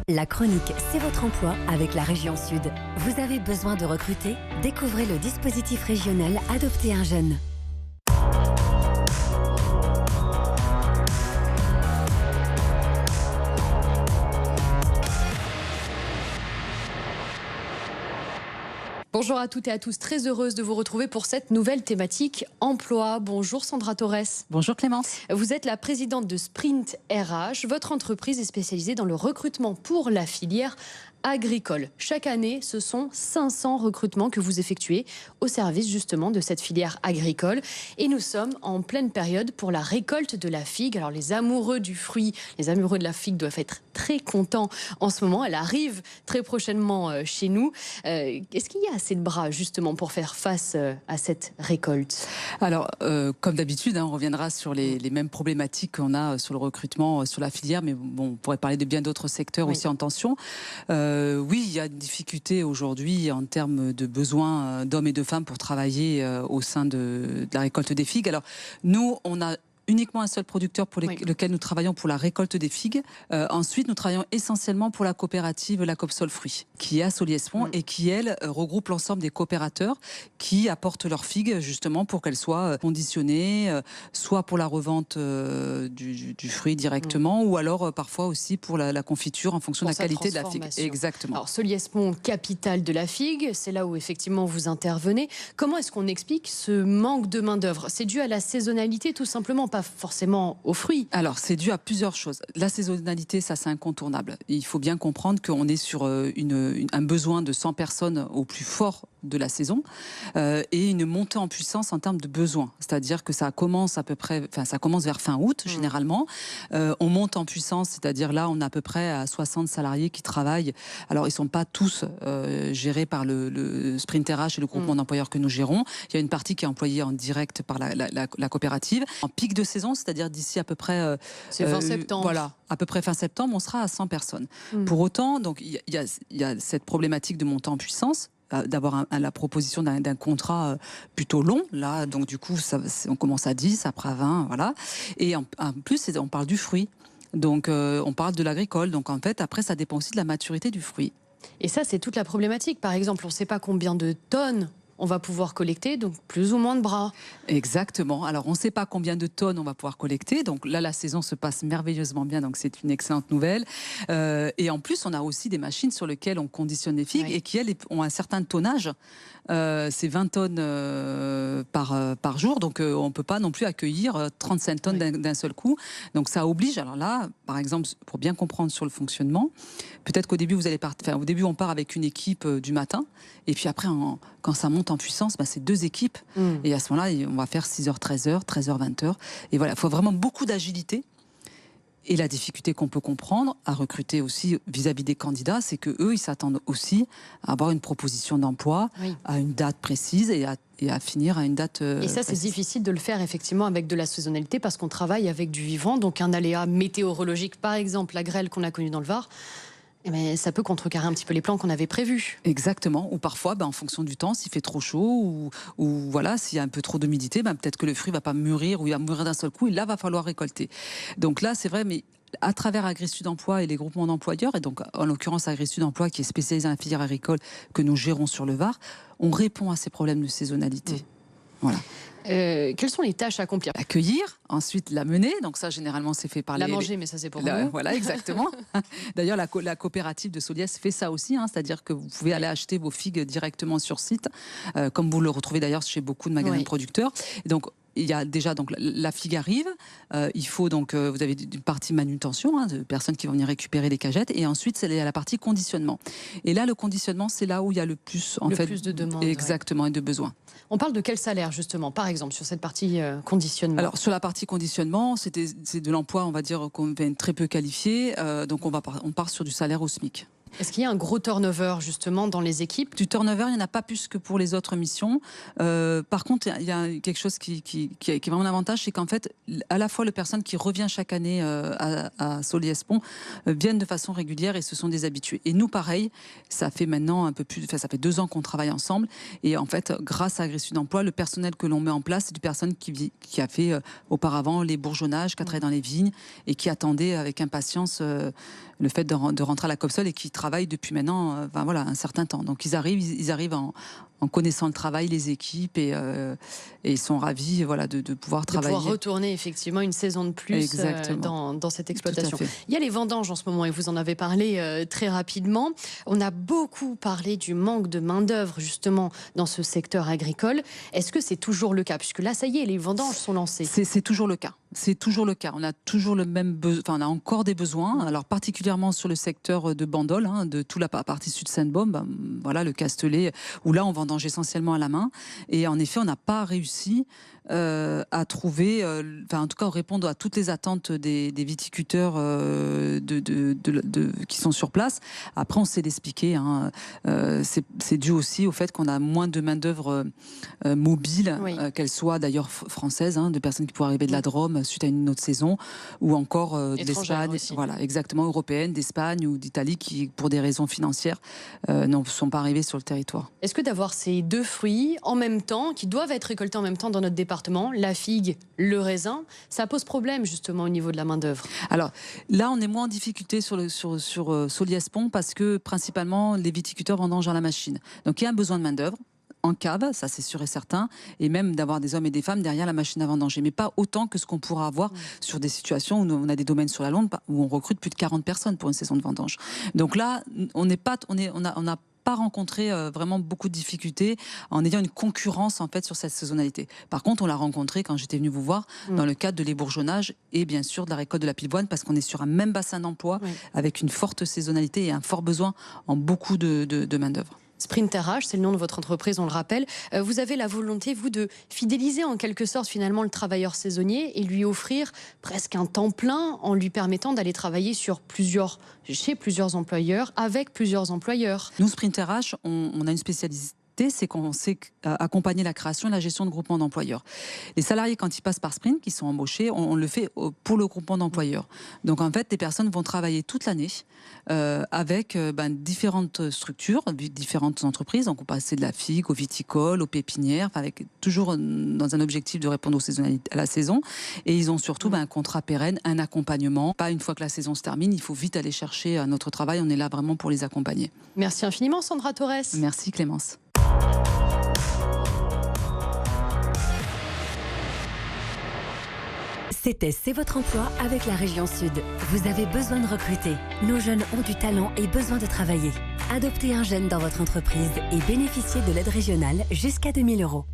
La chronique C'est votre emploi avec la région Sud. Vous avez besoin de recruter? Découvrez le dispositif régional Adopter un jeune. Bonjour à toutes et à tous, très heureuse de vous retrouver pour cette nouvelle thématique emploi. Bonjour Sandra Torres. Bonjour Clémence. Vous êtes la présidente de Sprint RH. Votre entreprise est spécialisée dans le recrutement pour la filière agricole. Chaque année, ce sont 500 recrutements que vous effectuez au service justement de cette filière agricole. Et nous sommes en pleine période pour la récolte de la figue. Alors les amoureux du fruit, les amoureux de la figue doivent être très contents en ce moment. Elle arrive très prochainement chez nous. Est-ce qu'il y a assez de bras justement pour faire face à cette récolte? Alors, comme d'habitude, on reviendra sur les mêmes problématiques qu'on a sur le recrutement, sur la filière, mais bon, on pourrait parler de bien d'autres secteurs aussi en tension. Oui, il y a une difficulté aujourd'hui en termes de besoins d'hommes et de femmes pour travailler au sein de la récolte des figues. Alors, nous, on a uniquement un seul producteur pour lequel nous travaillons pour la récolte des figues. Ensuite, nous travaillons essentiellement pour la coopérative La Copsol Fruits, qui est à Solliès-Pont et qui, elle, regroupe l'ensemble des coopérateurs qui apportent leurs figues justement pour qu'elles soient conditionnées, soit pour la revente du fruit directement, ou alors parfois aussi pour la confiture en fonction de la qualité de la figue. Exactement. Alors, Solliès-Pont, capitale de la figue, c'est là où effectivement vous intervenez. Comment est-ce qu'on explique ce manque de main-d'œuvre? C'est dû à la saisonnalité tout simplement, pas forcément aux fruits? Alors, c'est dû à plusieurs choses. La saisonnalité, ça, c'est incontournable. Il faut bien comprendre qu'on est sur un besoin de 100 personnes au plus fort de la saison et une montée en puissance en termes de besoins. C'est-à-dire que ça commence à peu près, ça commence vers fin août, généralement. On monte en puissance, c'est-à-dire là, on a à peu près à 60 salariés qui travaillent. Alors, ils ne sont pas tous gérés par le Sprint RH et le groupement d'employeurs que nous gérons. Il y a une partie qui est employée en direct par la coopérative. En pic de saison, c'est-à-dire d'ici à peu près... c'est fin septembre. Voilà, à peu près fin septembre, on sera à 100 personnes. Pour autant, donc il y a cette problématique de montée en puissance, d'avoir la proposition d'un contrat plutôt long. Là, donc du coup, on commence à 10, après 20, voilà. Et en plus, on parle du fruit. Donc on parle de l'agricole. Donc en fait, après, ça dépend aussi de la maturité du fruit. Et ça, c'est toute la problématique. Par exemple, on ne sait pas combien de tonnes on va pouvoir collecter, donc plus ou moins de bras. Exactement. Alors, on ne sait pas combien de tonnes on va pouvoir collecter. Donc là, la saison se passe merveilleusement bien, donc c'est une excellente nouvelle. Et en plus, on a aussi des machines sur lesquelles on conditionne les figues et qui, elles, ont un certain tonnage. C'est 20 tonnes par jour, donc on ne peut pas non plus accueillir 35 tonnes d'un seul coup. Donc ça oblige. Alors là, par exemple, pour bien comprendre sur le fonctionnement, peut-être qu'au début, au début, on part avec une équipe du matin, et puis après, quand ça monte en puissance, c'est 2 équipes. Et à ce moment-là, on va faire 6h, 13h, 13h, 20h. Et voilà, il faut vraiment beaucoup d'agilité. Et la difficulté qu'on peut comprendre à recruter aussi vis-à-vis des candidats, c'est qu'eux, ils s'attendent aussi à avoir une proposition d'emploi à une date précise et à finir à une date Et ça, c'est difficile de le faire effectivement avec de la saisonnalité parce qu'on travaille avec du vivant, donc un aléa météorologique, par exemple la grêle qu'on a connue dans le Var. Mais ça peut contrecarrer un petit peu les plans qu'on avait prévus. Exactement. Ou parfois, en fonction du temps, s'il fait trop chaud ou voilà, s'il y a un peu trop d'humidité, peut-être que le fruit ne va pas mûrir ou il va mûrir d'un seul coup et là, va falloir récolter. Donc là, c'est vrai, mais à travers Agri-Sud Emploi et les groupements d'employeurs, et donc en l'occurrence Agri-Sud Emploi qui est spécialisé dans la filière agricole que nous gérons sur le Var, on répond à ces problèmes de saisonnalité. Voilà. Quelles sont les tâches à accomplir? Accueillir, ensuite la mener, donc ça généralement c'est fait par la manger, mais ça c'est pour nous. Voilà, exactement. D'ailleurs la coopérative de Solliès fait ça aussi, c'est-à-dire que vous pouvez aller acheter vos figues directement sur site, comme vous le retrouvez d'ailleurs chez beaucoup de magasins de producteurs. Et donc il y a déjà donc la figue arrive, il faut donc vous avez une partie manutention de personnes qui vont venir récupérer les cagettes et ensuite c'est la partie conditionnement. Et là le conditionnement c'est là où il y a le plus plus de demandes. Exactement et de besoins. On parle de quel salaire justement par exemple sur cette partie conditionnement? Alors sur la partie conditionnement c'est de l'emploi on va dire qu'on vient très peu qualifié, donc on part sur du salaire au SMIC. Est-ce qu'il y a un gros turnover justement dans les équipes? Du turnover, il n'y en a pas plus que pour les autres missions. Par contre, il y a quelque chose qui est vraiment un avantage, c'est qu'en fait, à la fois les personnes qui reviennent chaque année à Solliès-Pont viennent de façon régulière et ce sont des habitués. Et nous, pareil, ça fait maintenant ça fait 2 ans qu'on travaille ensemble. Et en fait, grâce à Agri-Sud Emploi, le personnel que l'on met en place, c'est du personnel qui a fait auparavant les bourgeonnages, qui a travaillé dans les vignes et qui attendait avec impatience le fait de rentrer à la COPSOL et qui travaillent depuis maintenant un certain temps. Donc ils arrivent en connaissant le travail, les équipes, et ils sont ravis de pouvoir travailler. De pouvoir retourner effectivement une saison de plus dans cette exploitation. Il y a les vendanges en ce moment et vous en avez parlé très rapidement. On a beaucoup parlé du manque de main-d'œuvre justement dans ce secteur agricole. Est-ce que c'est toujours le cas? Puisque là, ça y est, les vendanges sont lancées. C'est toujours le cas. C'est toujours le cas. On a toujours le même on a encore des besoins. Alors particulièrement sur le secteur de Bandol, de toute la partie sud Sainte-Baume, le Castellet, où là on vendange essentiellement à la main. Et en effet, on n'a pas réussi à trouver, en tout cas, répondre à toutes les attentes des viticulteurs qui sont sur place. Après, on sait l'expliquer. C'est dû aussi au fait qu'on a moins de main-d'œuvre mobile, qu'elle soit d'ailleurs française, de personnes qui pourraient arriver de la Drôme suite à une autre saison, ou encore d'Espagne, exactement, européenne, d'Espagne ou d'Italie, qui, pour des raisons financières, ne sont pas arrivées sur le territoire. Est-ce que d'avoir ces deux fruits en même temps, qui doivent être récoltés en même temps dans notre département, la figue, le raisin, ça pose problème justement au niveau de la main-d'œuvre? Alors là, on est moins en difficulté sur Soliès-Pont parce que principalement les viticulteurs vendangent à la machine. Donc il y a un besoin de main-d'œuvre en cave, ça c'est sûr et certain, et même d'avoir des hommes et des femmes derrière la machine à vendanger, mais pas autant que ce qu'on pourra avoir sur des situations où on a des domaines sur la Londe où on recrute plus de 40 personnes pour une saison de vendange. Donc là, on n'a pas rencontré vraiment beaucoup de difficultés en ayant une concurrence en fait sur cette saisonnalité. Par contre, on l'a rencontré quand j'étais venue vous voir dans le cadre de l'ébourgeonnage et bien sûr de la récolte de la pivoine, parce qu'on est sur un même bassin d'emploi avec une forte saisonnalité et un fort besoin en beaucoup de main-d'œuvre. Sprint RH, c'est le nom de votre entreprise, on le rappelle. Vous avez la volonté, vous, de fidéliser en quelque sorte finalement le travailleur saisonnier et lui offrir presque un temps plein en lui permettant d'aller travailler chez plusieurs employeurs, avec plusieurs employeurs. Nous, Sprint RH, on a une spécialité, c'est qu'on sait accompagner la création et la gestion de groupements d'employeurs. Les salariés, quand ils passent par Sprint, qui sont embauchés, on le fait pour le groupement d'employeurs. Donc en fait, les personnes vont travailler toute l'année avec différentes structures, différentes entreprises. Donc on passe de la figue au viticole, aux pépinières, avec toujours dans un objectif de répondre à la saison. Et ils ont surtout un contrat pérenne, un accompagnement. Pas une fois que la saison se termine, il faut vite aller chercher notre travail. On est là vraiment pour les accompagner. Merci infiniment, Sandra Torres. Merci Clémence. C'était C'est votre emploi avec la région Sud. Vous avez besoin de recruter. Nos jeunes ont du talent et besoin de travailler. Adoptez un jeune dans votre entreprise et bénéficiez de l'aide régionale jusqu'à 2 000 €.